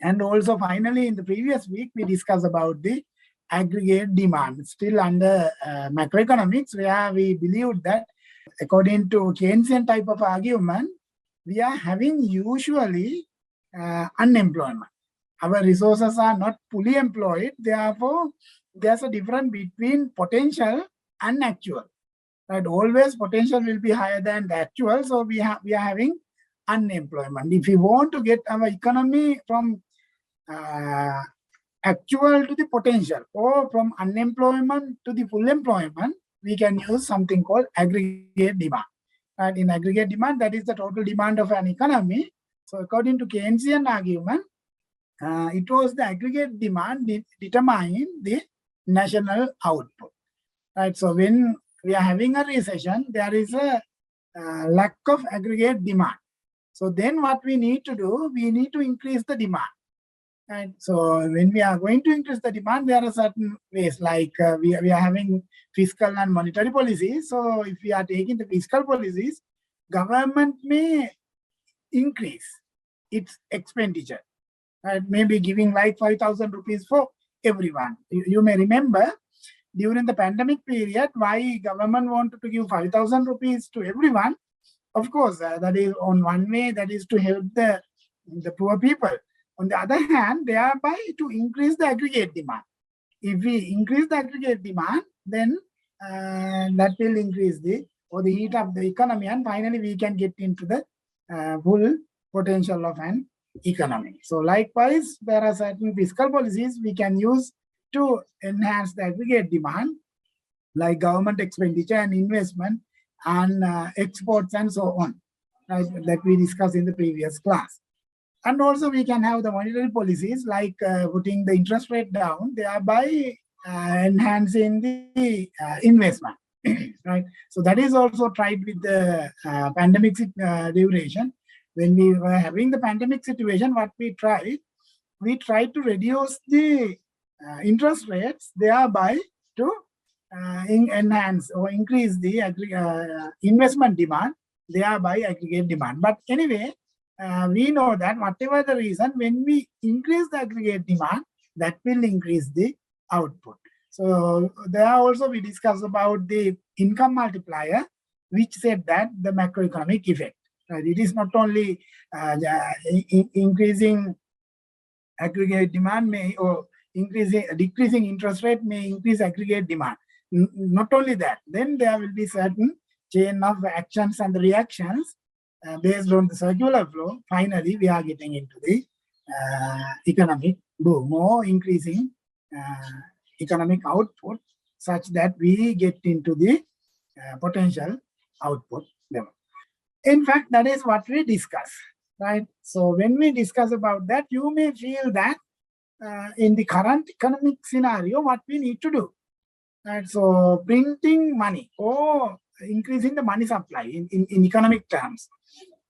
And also finally, in the previous week, we discussed about the aggregate demand, still under macroeconomics, where we believed that according to Keynesian type of argument, we are having usually unemployment. Our resources are not fully employed. Therefore, there's a difference between potential and actual. Right? Always potential will be higher than the actual. So we are having unemployment. If we want to get our economy from actual to the potential, or from unemployment to the full employment, we can use something called aggregate demand. And in aggregate demand, that is the total demand of an economy. So according to Keynesian argument, it was the aggregate demand determine the national output. Right. So when we are having a recession, there is a lack of aggregate demand. So then what we need to do, we need to increase the demand. And so when we are going to increase the demand, there are certain ways, like we are having fiscal and monetary policies. So if we are taking the fiscal policies, government may increase its expenditure. Right? Maybe giving like 5,000 rupees for everyone. You may remember during the pandemic period, why government wanted to give 5,000 rupees to everyone. Of course, that is on one way, that is to help the poor people. On the other hand, thereby to increase the aggregate demand. If we increase the aggregate demand, then that will increase the heat of the economy, and finally we can get into the full potential of an economy. So likewise, there are certain fiscal policies we can use to enhance the aggregate demand, like government expenditure and investment and exports and so on, right, that we discussed in the previous class. And also we can have the monetary policies, like putting the interest rate down, thereby enhancing the investment. Right. So that is also tried with the pandemic duration. When we were having the pandemic situation, what we tried to reduce the interest rates, thereby to enhance or increase the investment demand, thereby aggregate demand. But anyway, we know that whatever the reason, when we increase the aggregate demand, that will increase the output. So there also we discussed about the income multiplier, which said that the macroeconomic effect. Right? It is not only increasing aggregate demand or decreasing interest rate may increase aggregate demand. Not only that, then there will be certain chain of actions and reactions based on the circular flow. Finally, we are getting into the economic boom, or increasing economic output, such that we get into the potential output level. In fact, that is what we discuss, right? So when we discuss about that, you may feel that in the current economic scenario, what we need to do, right? So printing money or increasing the money supply in economic terms.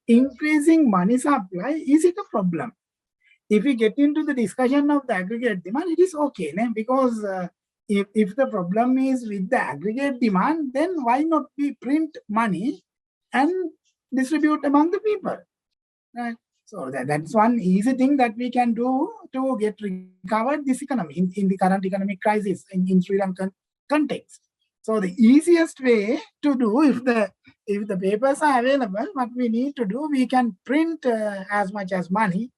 Increasing money supply, is it a problem? If we get into the discussion of the aggregate demand, it is okay, because if the problem is with the aggregate demand, then why not we print money and distribute among the people? Right? So that's one easy thing that we can do to get recovered this economy in the current economic crisis in Sri Lankan context. So the easiest way to do, if the papers are available, what we need to do, we can print as much as money.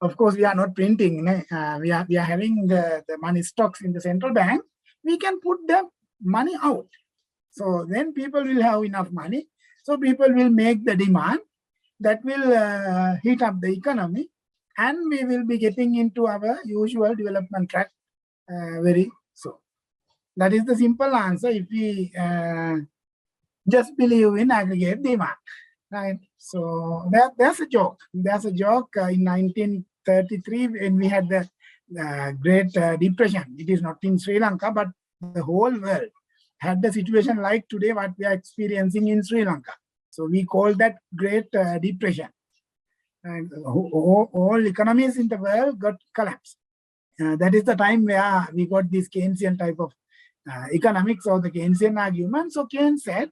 Of course, we are not printing. We are having the money stocks in the central bank. We can put the money out. So then people will have enough money. So people will make the demand that will heat up the economy, and we will be getting into our usual development track very soon. That is the simple answer if we just believe in aggregate demand, right? So there's a joke. There's a joke in 1933 when we had the Great Depression. It is not in Sri Lanka, but the whole world had the situation like today what we are experiencing in Sri Lanka. So we call that Great Depression. And all economies in the world got collapsed. That is the time where we got this Keynesian type of economics, or the Keynesian argument. So Keynes said,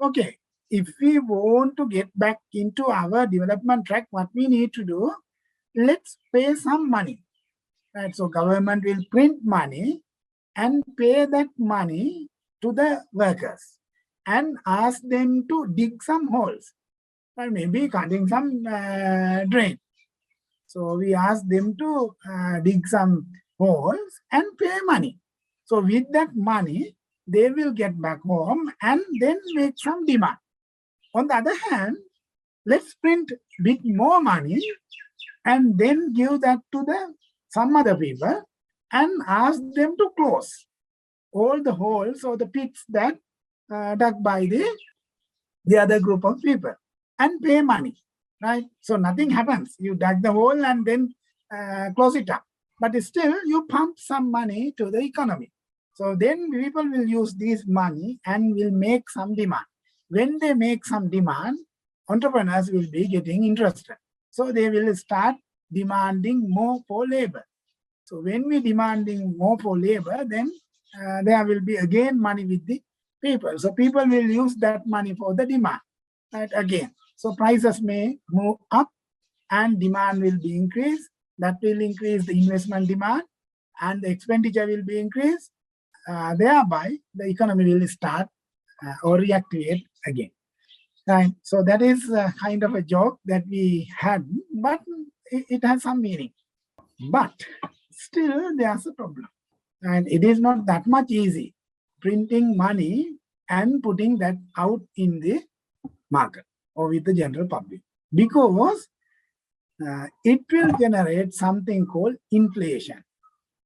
okay, if we want to get back into our development track, what we need to do, let's pay some money. Right? So government will print money and pay that money to the workers and ask them to dig some holes or maybe cutting some drain. So we ask them to dig some holes and pay money. So with that money, they will get back home and then make some demand. On the other hand, let's print a bit more money and then give that to some other people and ask them to close all the holes or the pits that dug by the other group of people and pay money, right? So nothing happens. You dug the hole and then close it up. But still, you pump some money to the economy. So then people will use this money and will make some demand. When they make some demand, entrepreneurs will be getting interested. So they will start demanding more for labor. So when we demanding more for labor, then there will be again money with the people. So people will use that money for the demand, right? Again. So prices may move up and demand will be increased. That will increase the investment demand and the expenditure will be increased. Thereby, the economy will start or reactivate again. Right. So that is kind of a joke that we had, but it has some meaning. But still, there's a problem. And it is not that much easy printing money and putting that out in the market or with the general public, because it will generate something called inflation.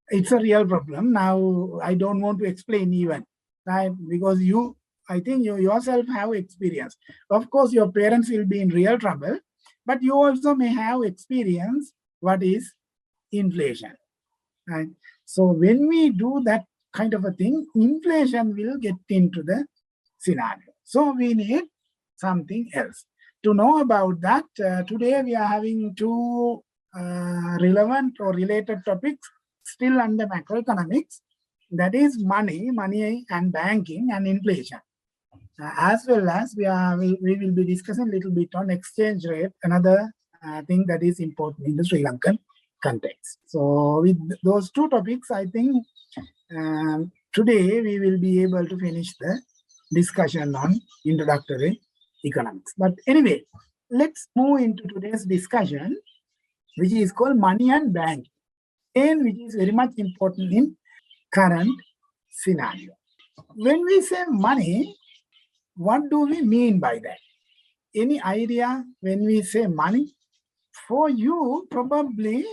It's a real problem. Now, I don't want to explain even, right? Because I think you yourself have experience. Of course, your parents will be in real trouble, but you also may have experience what is inflation, right? So when we do that kind of a thing, inflation will get into the scenario. So we need something else. To know about that, today we are having two relevant or related topics still under macroeconomics. That is money and banking and inflation. As well as we will be discussing a little bit on exchange rate, another thing that is important in the Sri Lankan context. So with those two topics, I think today we will be able to finish the discussion on introductory economics. But anyway, let's move into today's discussion, which is called money and bank, and which is very much important in current scenario. When we say money, what do we mean by that? Any idea when we say money? For you, probably,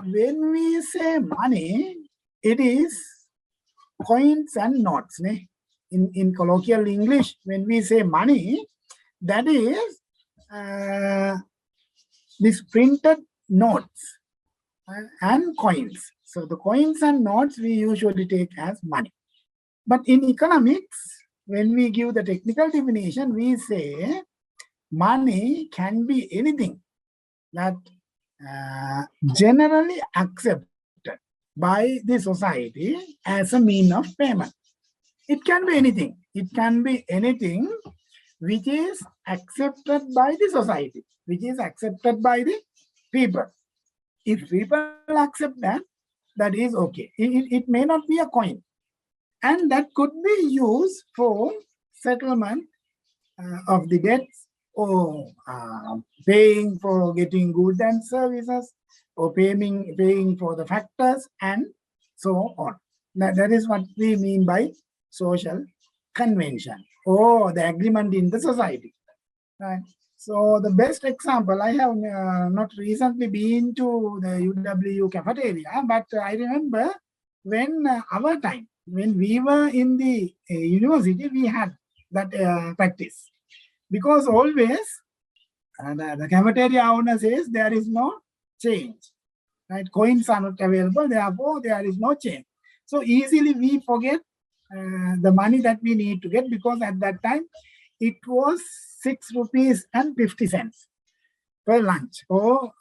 when we say money, it is coins and notes. In colloquial English, when we say money, that is these printed notes and coins. So the coins and notes we usually take as money. But in economics, when we give the technical definition, we say money can be anything that generally accepted by the society as a mean of payment. It can be anything. It can be anything which is accepted by the society, which is accepted by the people. If people accept that, that is okay. It may not be a coin. And that could be used for settlement of the debts, or paying for getting goods and services, or paying for the factors, and so on. That is what we mean by social convention or the agreement in the society. Right? So the best example, I have not recently been to the UW cafeteria, but I remember when our time, when we were in the university, we had that practice. Because always the cafeteria owner says there is no change. Right? Coins are not available, therefore there is no change. So easily we forget the money that we need to get, because at that time it was 6 rupees and 50 cents per lunch or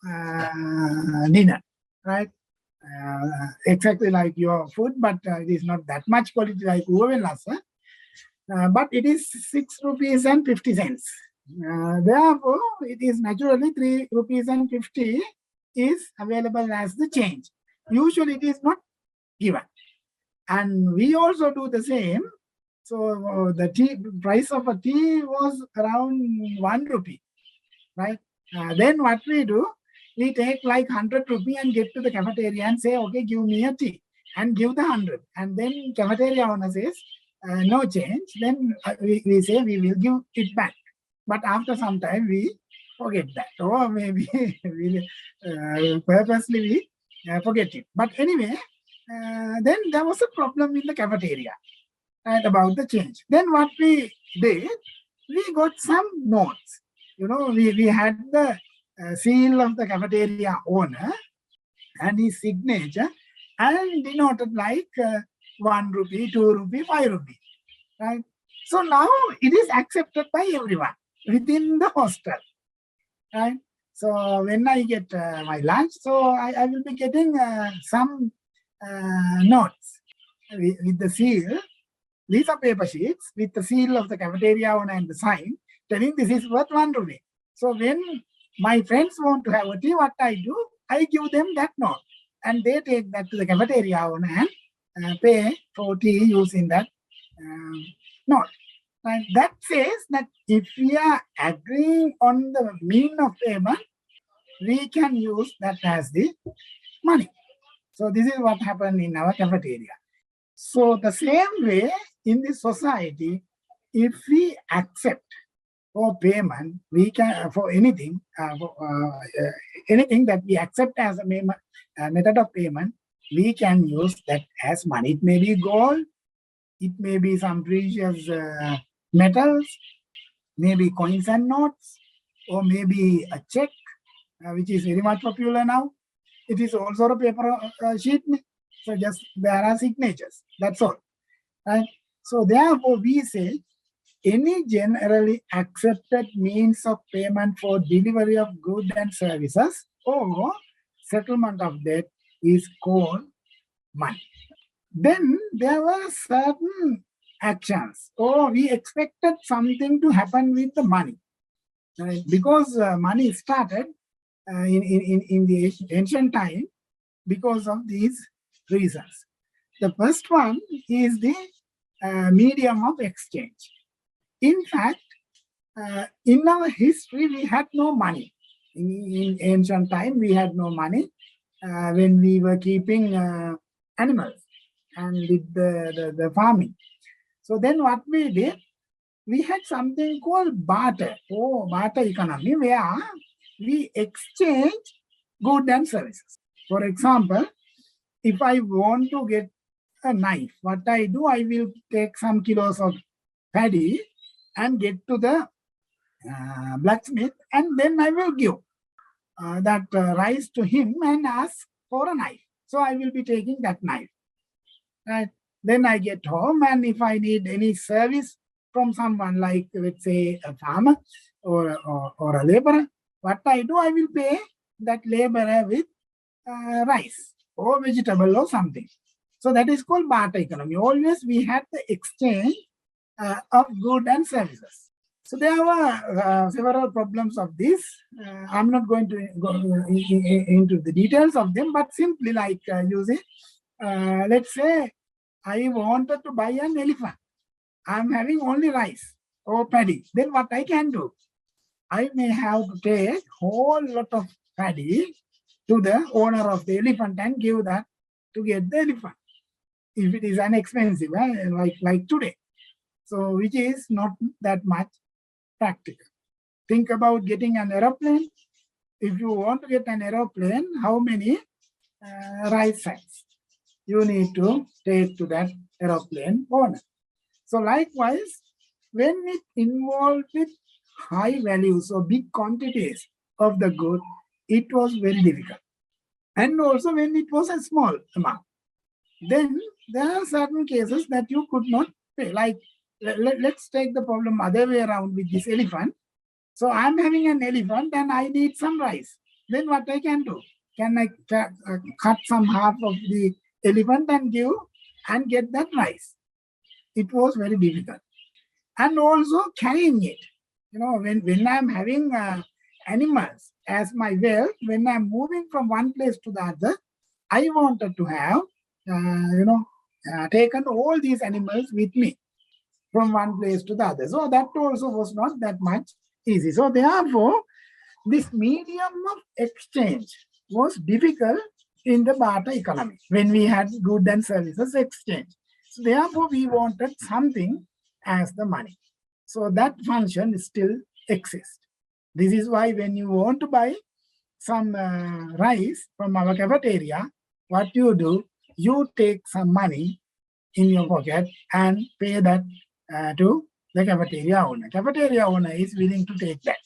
dinner, right? Exactly like your food, but it is not that much quality like Uvelas. But it is 6 rupees and 50 cents. Therefore, it is naturally 3 rupees and 50 is available as the change. Usually it is not given. And we also do the same. So the tea price of a tea was around 1 rupee, right? Then what we do, we take like 100 rupee and get to the cafeteria and say, okay, give me a tea, and give the 100. And then cafeteria owner says, no change. Then we say we will give it back. But after some time, we forget that. Or maybe we purposely we forget it. But anyway, then there was a problem in the cafeteria and about the change. Then what we did, we got some notes. We had the seal of the cafeteria owner and his signature, and denoted like 1 rupee, 2 rupee, 5 rupee, right? So now it is accepted by everyone within the hostel, right? So when I get my lunch, so I will be getting some notes with the seal. These are paper sheets with the seal of the cafeteria owner and the sign telling this is worth 1 rupee. So when my friends want to have a tea, what I do, I give them that note, and they take that to the cafeteria owner and pay for tea using that note. And that says that if we are agreeing on the mean of payment, we can use that as the money. So this is what happened in our cafeteria. So the same way in this society, if we accept for payment, we can for anything, anything that we accept as a method of payment, we can use that as money. It may be gold, it may be some precious metals, maybe coins and notes, or maybe a check, which is very much popular now. It is also a paper sheet. So just there are signatures. That's all. Right? So therefore, we say any generally accepted means of payment for delivery of goods and services or settlement of debt is called money. Then there were certain actions. We expected something to happen with the money. Right? Because money started in the ancient time because of these reasons. The first one is the medium of exchange. In fact, in our history, we had no money. In ancient time, we had no money when we were keeping animals and did the farming. So then what we did, we had something called barter, barter economy, where we exchange goods and services. For example, if I want to get a knife, what I do, I will take some kilos of paddy and get to the blacksmith, and then I will give that rice to him and ask for a knife. So I will be taking that knife. Right? Then I get home, and if I need any service from someone, like let's say a farmer or a laborer, what I do, I will pay that laborer with rice or vegetable or something. So that is called barter economy. Always we had the exchange of goods and services. So there were several problems of this. I'm not going to go into the details of them, but simply like using, let's say I wanted to buy an elephant. I'm having only rice or paddy. Then what I can do? I may have to take whole lot of paddy to the owner of the elephant and give that to get the elephant. If it is inexpensive, like today. So which is not that much practical. Think about getting an aeroplane. If you want to get an aeroplane, how many rice sacks you need to take to that aeroplane owner? So likewise, when it involved with high values or big quantities of the good, it was very difficult. And also when it was a small amount, then there are certain cases that you could not pay. Like, let's take the problem other way around with this elephant. So I'm having an elephant and I need some rice. Then what I can do? Can I cut some half of the elephant and give and get that rice? It was very difficult. And also carrying it. When I'm having animals as my wealth, when I'm moving from one place to the other, I wanted to have, taken all these animals with me from one place to the other. So that also was not that much easy. So therefore, this medium of exchange was difficult in the barter economy when we had goods and services exchange. So therefore, we wanted something as the money. So that function still exists. This is why when you want to buy some rice from our cafeteria, what you do, you take some money in your pocket and pay that to the cafeteria owner. Cafeteria owner is willing to take that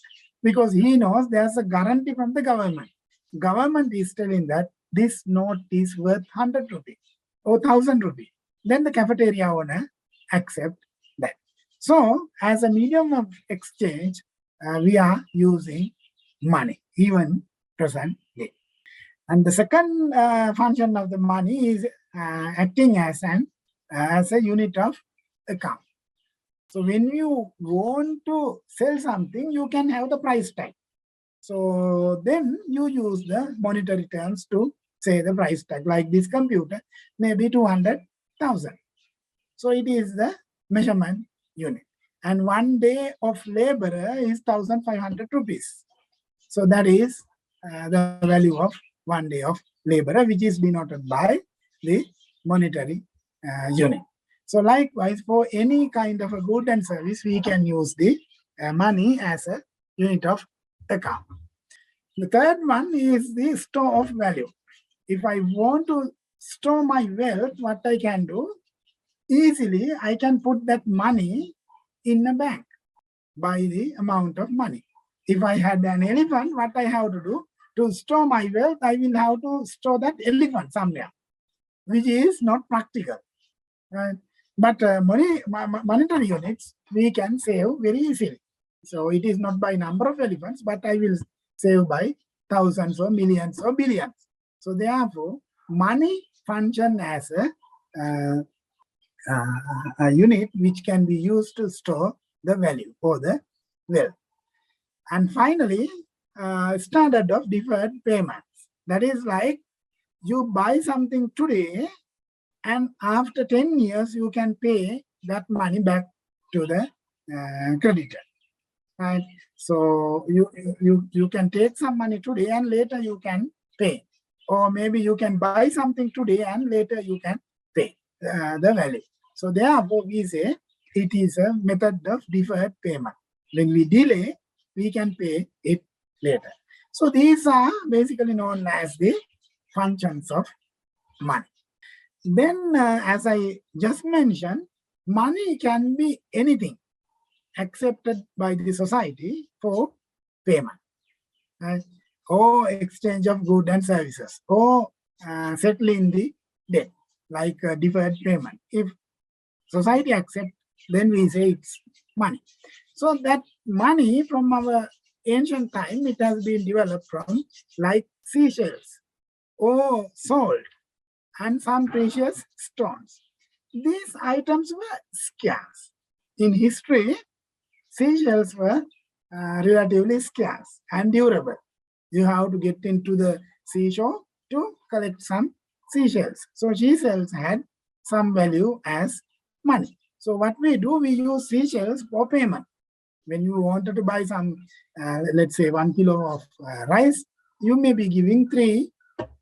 because he knows there's a guarantee from the government. Government is telling that this note is worth 100 rupees or 1000 rupees. Then the cafeteria owner accept that. So as a medium of exchange, we are using money, even present day. And the second function of the money is acting as a unit of account. So when you want to sell something, you can have the price tag. So then you use the monetary terms to say the price tag, like this computer, maybe 200,000. So it is the measurement unit. And 1 day of laborer is 1,500 rupees. So that is the value of 1 day of laborer, which is denoted by the monetary unit. So likewise, for any kind of a good and service, we can use the money as a unit of account. The third one is the store of value. If I want to store my wealth, what I can do, easily I can put that money in a bank by the amount of money. If I had an elephant, what I have to do, to store my wealth, I will have to store that elephant somewhere, which is not practical. Right? But monetary units, we can save very easily. So it is not by number of elephants, but I will save by thousands or millions or billions. So therefore, money function as a unit which can be used to store the value or the wealth. And finally, standard of deferred payments. That is like you buy something today, and after 10 years, you can pay that money back to the creditor. Right? So you can take some money today and later you can pay. Or maybe you can buy something today and later you can pay the value. So therefore, we say it is a method of deferred payment. When we delay, we can pay it later. So these are basically known as the functions of money. Then, as I just mentioned, money can be anything accepted by the society for payment, right? Or exchange of goods and services, or settling the debt, like deferred payment. If society accepts, then we say it's money. So that money from our ancient time, it has been developed from like seashells or salt and some precious stones. These items were scarce. In history, seashells were relatively scarce and durable. You have to get into the seashore to collect some seashells. So seashells had some value as money. So what we do, we use seashells for payment. When you wanted to buy some, let's say 1 kilo of rice, you may be giving 3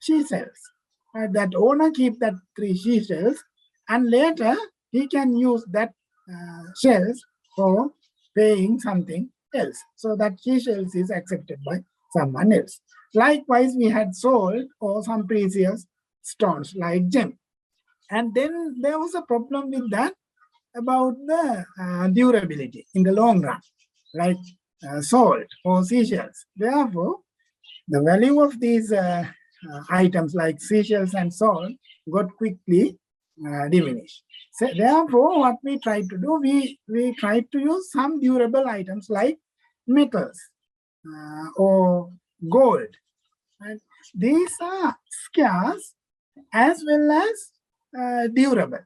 seashells. That owner keep that 3 seashells, and later he can use that shells for paying something else. So that seashells is accepted by someone else. Likewise, we had salt or some precious stones like gem. And then there was a problem with that about the durability in the long run, like salt or seashells. Therefore, the value of these items like seashells and salt got quickly diminished. So therefore, what we try to do, we try to use some durable items like metals or gold. Right? These are scarce as well as durable,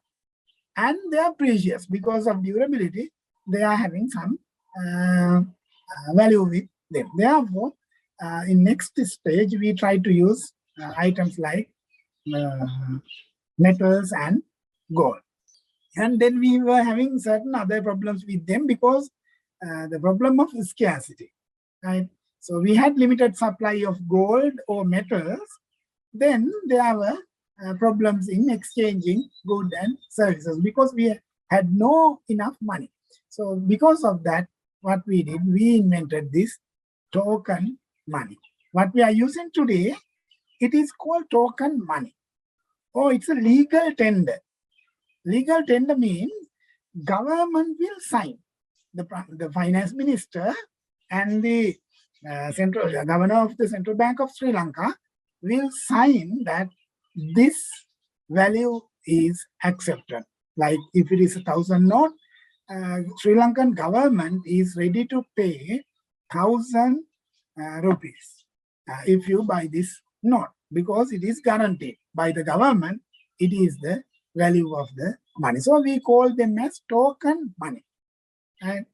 and they are precious. Because of durability, they are having some value with them. Therefore, in next stage, we try to use items like metals and gold. And then we were having certain other problems with them because the problem of scarcity, right? So we had limited supply of gold or metals. Then there were problems in exchanging goods and services because we had no enough money. So because of that, what we did, we invented this token money. What we are using today, it is called token money. Oh, it's a legal tender. Legal tender means government will sign. The finance minister and the governor of the Central Bank of Sri Lanka will sign that this value is accepted. Like if it is 1,000 note, Sri Lankan government is ready to pay 1,000 rupees if you buy this note, because it is guaranteed by the government. It is the value of the money. So we call them as token money. And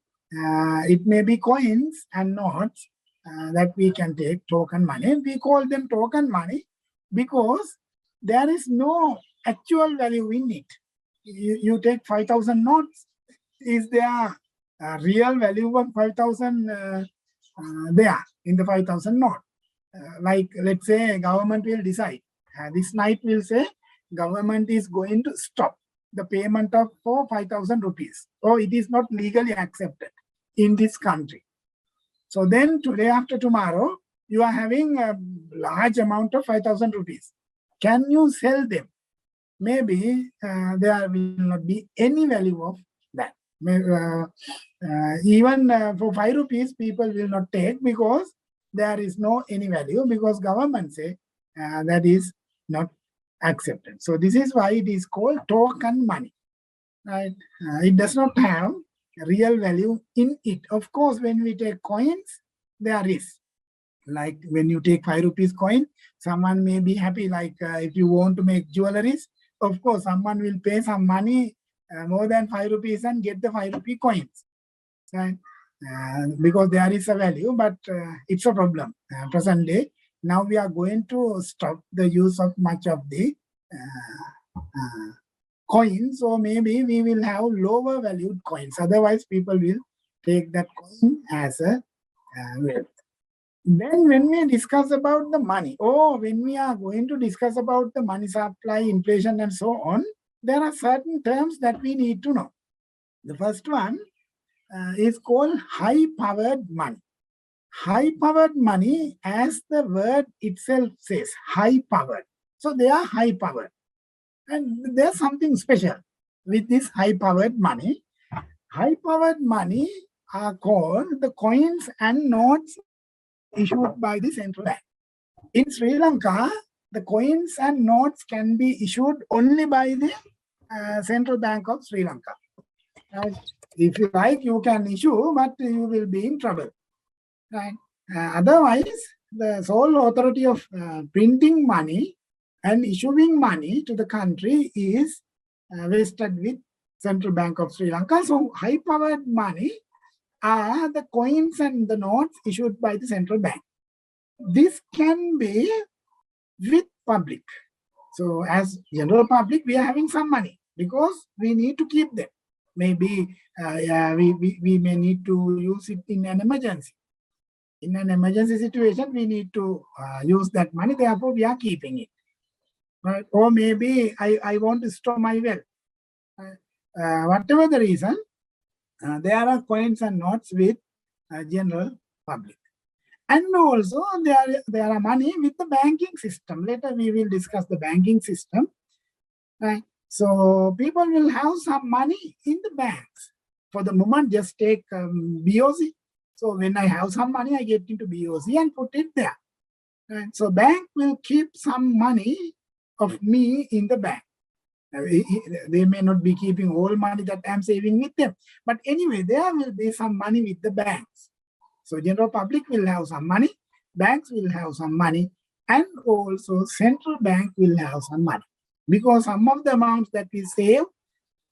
it may be coins and notes that we can take token money. We call them token money because there is no actual value in it. You take 5,000 notes. Is there a real value of 5,000 there in the 5,000 note? Like let's say government will decide. This night will say government is going to stop the payment of for 5,000 rupees. Or it is not legally accepted in this country. So then today after tomorrow, you are having a large amount of 5,000 rupees. Can you sell them? Maybe there will not be any value of that. Even for 5 rupees, people will not take because there is no any value, because government say that is not accepted. So this is why it is called token money. Right? It does not have real value in it. Of course, when we take coins, there is. Like when you take 5 rupees coin, someone may be happy. Like if you want to make jewelries, of course, someone will pay some money more than 5 rupees and get the 5 rupee coins. Right? Because there is a value, but it's a problem. Present day, now we are going to stop the use of much of the coins, or maybe we will have lower valued coins. Otherwise, people will take that coin as a wealth. Then when we discuss about the money, or when we are going to discuss about the money supply, inflation, and so on, there are certain terms that we need to know. The first one is called high-powered money. High-powered money, as the word itself says, high-powered. So they are high-powered. And there's something special with this high-powered money. High-powered money are called the coins and notes issued by the central bank. In Sri Lanka, the coins and notes can be issued only by the Central Bank of Sri Lanka. If you like, you can issue, but you will be in trouble. Right? Otherwise, the sole authority of printing money and issuing money to the country is vested with Central Bank of Sri Lanka. So high-powered money are the coins and the notes issued by the central bank. This can be with public. So as general public, we are having some money because we need to keep them. Maybe we may need to use it in an emergency. In an emergency situation, we need to use that money. Therefore, we are keeping it. Right? Or maybe I want to store my wealth. Whatever the reason, there are coins and notes with general public. And also there are money with the banking system. Later we will discuss the banking system. Right? So people will have some money in the banks. For the moment, just take BOC. So when I have some money, I get into BOC and put it there. Right? So bank will keep some money of me in the bank. They may not be keeping all money that I'm saving with them. But anyway, there will be some money with the banks. So general public will have some money, banks will have some money, and also central bank will have some money. Because some of the amounts that we save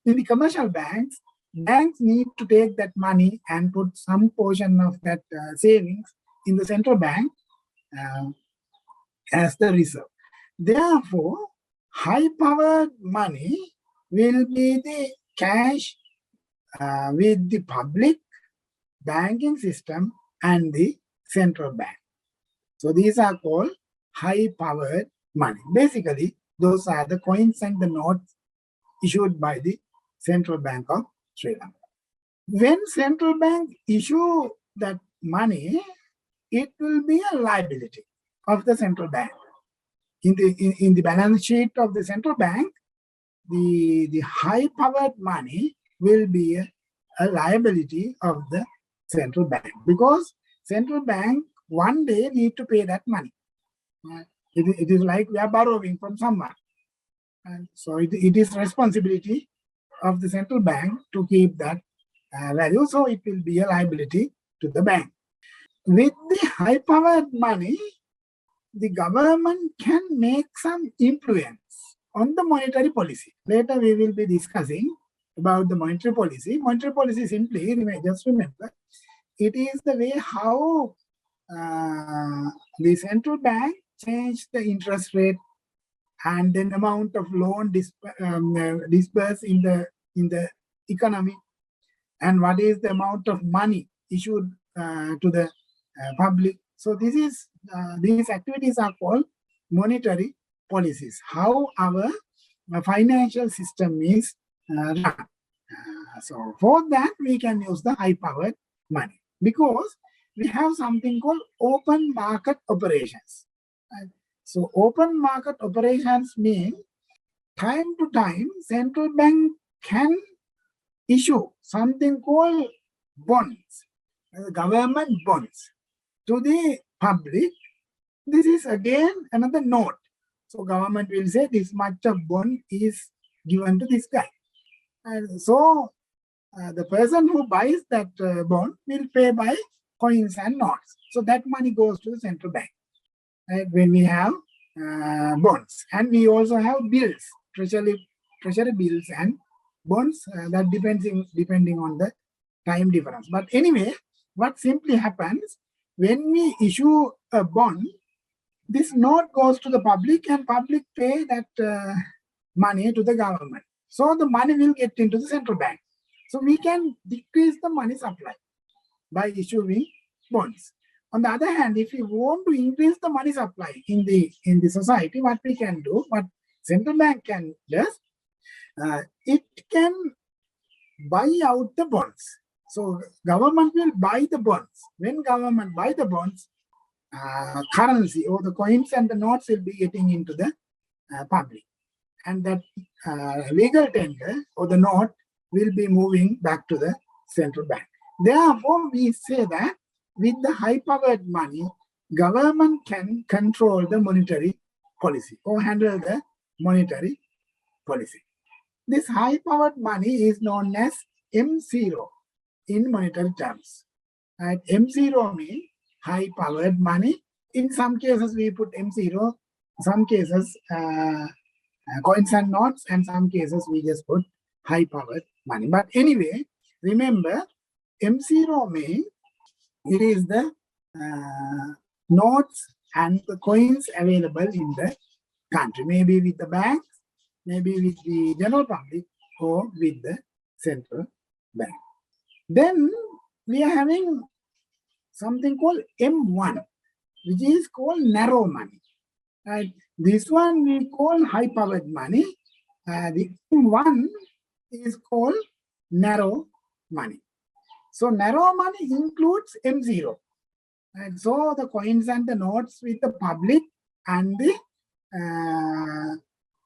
in the commercial banks, banks need to take that money and put some portion of that savings in the central bank as the reserve. Therefore, high-powered money will be the cash with the public banking system and the central bank. So these are called high-powered money. Basically, those are the coins and the notes issued by the Central Bank of Sri Lanka. When central bank issue that money, it will be a liability of the central bank. In the balance sheet of the central bank, the high-powered money will be a liability of the central bank, because central bank one day need to pay that money. It is like we are borrowing from someone. And so it is responsibility of the central bank to keep that value. So it will be a liability to the bank. With the high-powered money, the government can make some influence on the monetary policy. Later we will be discussing about the monetary policy. Monetary policy simply, just remember, it is the way how the central bank changed the interest rate and then amount of loan disbursed in the economy, and what is the amount of money issued to the public. So this is these activities are called monetary policies, how our financial system is run. So for that we can use the high-powered money, because we have something called open market operations. So open market operations mean time to time central bank can issue something called bonds, government bonds to the public. This is again another note. So government will say this much of bond is given to this guy. And so the person who buys that bond will pay by coins and notes. So that money goes to the central bank. Right? When we have bonds, and we also have bills, treasury bills and bonds, that depending on the time difference. But anyway, what simply happens when we issue a bond, this note goes to the public and public pay that money to the government. So the money will get into the central bank. So we can decrease the money supply by issuing bonds. On the other hand, if we want to increase the money supply in the society, what we can do, what central bank can do, it can buy out the bonds. So government will buy the bonds. When government buy the bonds, currency or the coins and the notes will be getting into the public, and that legal tender or the note will be moving back to the central bank. Therefore, we say that with the high-powered money, government can control the monetary policy or handle the monetary policy. This high-powered money is known as M0 in monetary terms. And M0 means high-powered money. In some cases, we put M0, some cases coins and notes, and some cases we just put high-powered money. But anyway, remember, M0 means it is the notes and the coins available in the country, maybe with the banks, maybe with the general public, or with the central bank. Then we are having something called M1, which is called narrow money. Right? This one we call high-powered money. The M1 is called narrow money. So narrow money includes M0. And so the coins and the notes with the public and the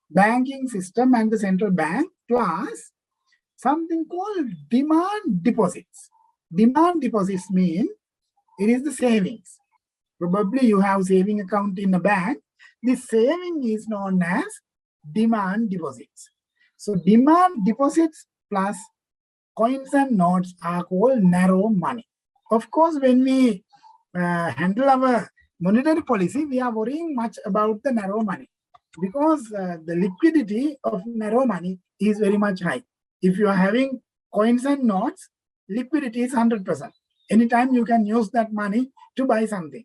banking system and the central bank, plus something called demand deposits. Demand deposits mean it is the savings. Probably you have saving account in a bank. This saving is known as demand deposits. So demand deposits plus coins and notes are called narrow money. Of course, when we handle our monetary policy, we are worrying much about the narrow money, because the liquidity of narrow money is very much high. If you are having coins and notes, liquidity is 100%. Anytime you can use that money to buy something.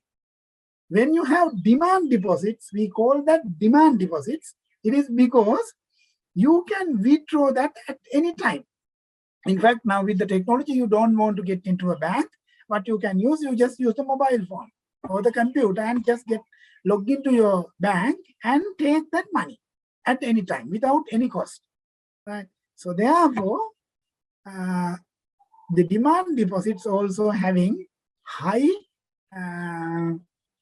When you have demand deposits, we call that demand deposits. It is because you can withdraw that at any time. In fact, now with the technology, you don't want to get into a bank. What you can use, you just use the mobile phone or the computer and just log into your bank and take that money at any time without any cost. Right? So therefore, the demand deposits also having high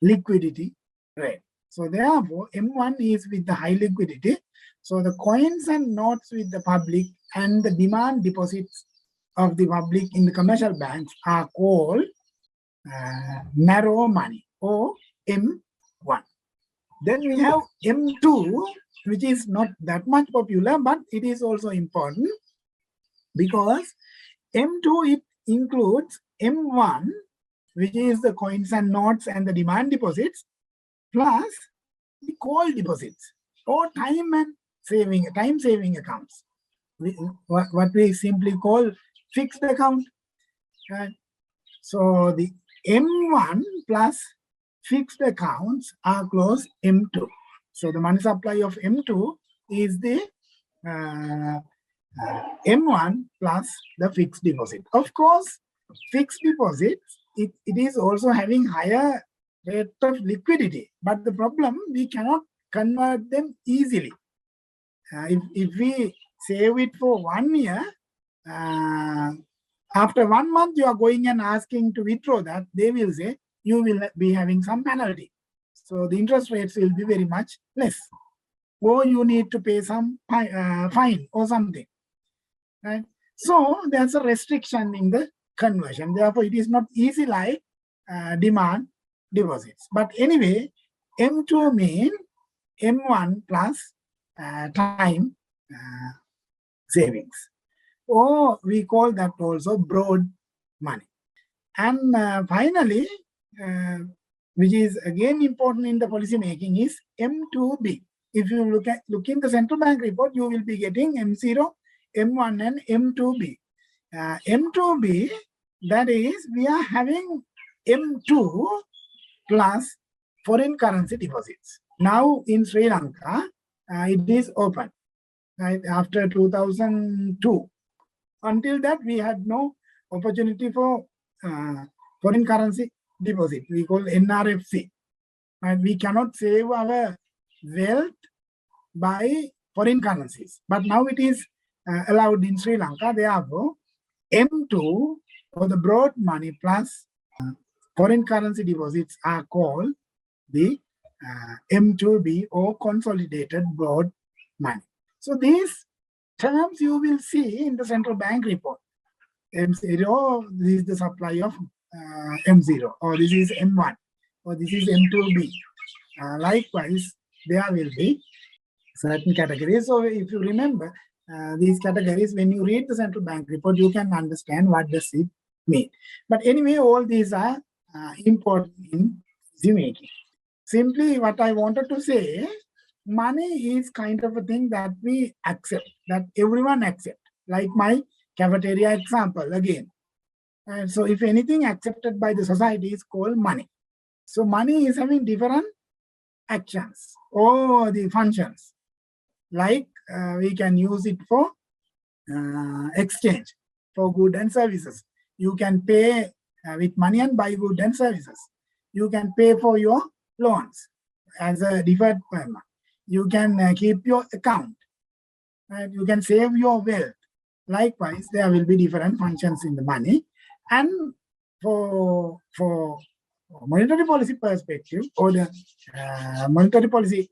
liquidity rate. So therefore, M1 is with the high liquidity. So the coins and notes with the public and the demand deposits of the public in the commercial banks are called narrow money or M1. Then we have M2, which is not that much popular, but it is also important because M2, it includes M1, which is the coins and notes and the demand deposits, plus the call deposits or time saving accounts, what we simply call fixed account. Right? So the M1 plus fixed accounts are called M2. So the money supply of M2 is the M1 plus the fixed deposit. Of course, fixed deposits, it is also having higher rate of liquidity. But the problem, we cannot convert them easily. If we save it for 1 year, after 1 month, you are going and asking to withdraw that, they will say you will be having some penalty. So the interest rates will be very much less. Or you need to pay some fine or something. Right? So there's a restriction in the conversion. Therefore, it is not easy like demand deposits. But anyway, M2 means M1 plus time savings. Or we call that also broad money. And finally, which is again important in the policy making, is M2B. If you look in the central bank report, you will be getting M0, M1 and M2B. M2B, that is, we are having M2 plus foreign currency deposits. Now in Sri Lanka, it is open, right, after 2002. Until that, we had no opportunity for foreign currency deposit. We call NRFC. And we cannot save our wealth by foreign currencies. But now it is allowed in Sri Lanka. Therefore, M2 or the broad money plus foreign currency deposits are called the M2B or consolidated broad money. So these terms you will see in the central bank report. M0, this is the supply of M0, or this is M1, or this is M2B. Likewise, there will be certain categories. So if you remember these categories, when you read the central bank report, you can understand what does it mean. But anyway, all these are important in policy making. Simply what I wanted to say, money is kind of a thing that we accept, that everyone accepts. Like my cafeteria example again. And so if anything accepted by the society is called money. So money is having different actions or the functions. Like we can use it for exchange for goods and services. You can pay with money and buy goods and services. You can pay for your loans as a deferred payment. You can keep your account. Right? You can save your wealth. Likewise, there will be different functions in the money. And for monetary policy perspective, or the monetary policy,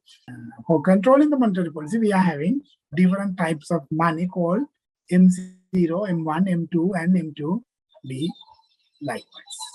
for controlling the monetary policy, we are having different types of money called M0, M1, M2, and M2B likewise.